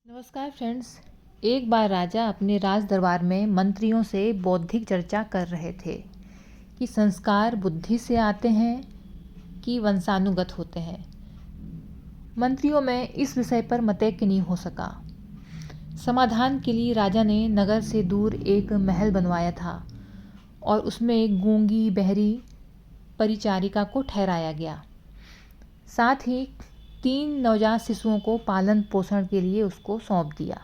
नमस्कार फ्रेंड्स। एक बार राजा अपने राज दरबार में मंत्रियों से बौद्धिक चर्चा कर रहे थे कि संस्कार बुद्धि से आते हैं कि वंशानुगत होते हैं। मंत्रियों में इस विषय पर मतैक्य नहीं हो सका। समाधान के लिए राजा ने नगर से दूर एक महल बनवाया था और उसमें एक गूंगी बहरी परिचारिका को ठहराया गया। साथ ही 3 नवजात शिशुओं को पालन पोषण के लिए उसको सौंप दिया।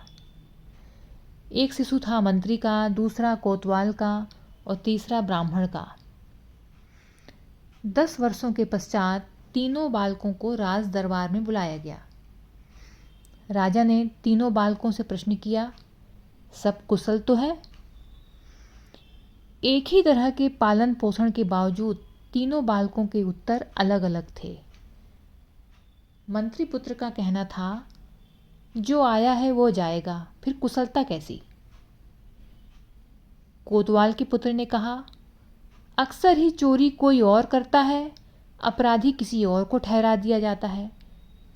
एक शिशु था मंत्री का, दूसरा कोतवाल का और तीसरा ब्राह्मण का। 10 वर्षों के पश्चात तीनों बालकों को राज दरबार में बुलाया गया। राजा ने तीनों बालकों से प्रश्न किया, सब कुशल तो है? एक ही तरह के पालन पोषण के बावजूद तीनों बालकों के उत्तर अलग अलग थे। मंत्री पुत्र का कहना था, जो आया है वो जाएगा, फिर कुशलता कैसी? कोतवाल के पुत्र ने कहा, अक्सर ही चोरी कोई और करता है, अपराधी किसी और को ठहरा दिया जाता है,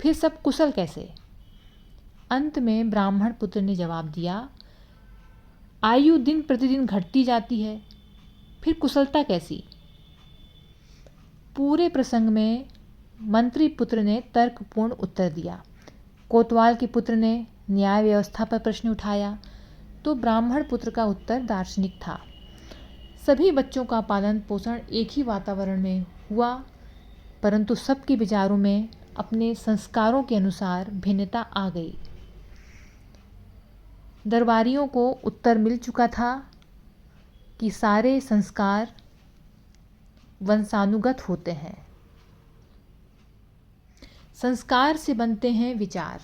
फिर सब कुशल कैसे? अंत में ब्राह्मण पुत्र ने जवाब दिया, आयु दिन प्रतिदिन घटती जाती है, फिर कुशलता कैसी? पूरे प्रसंग में मंत्री पुत्र ने तर्कपूर्ण उत्तर दिया। कोतवाल के पुत्र ने न्याय व्यवस्था पर प्रश्न उठाया तो ब्राह्मण पुत्र का उत्तर दार्शनिक था। सभी बच्चों का पालन पोषण एक ही वातावरण में हुआ, परंतु सबके विचारों में अपने संस्कारों के अनुसार भिन्नता आ गई। दरबारियों को उत्तर मिल चुका था कि सारे संस्कार वंशानुगत होते हैं। संस्कार से बनते हैं विचार।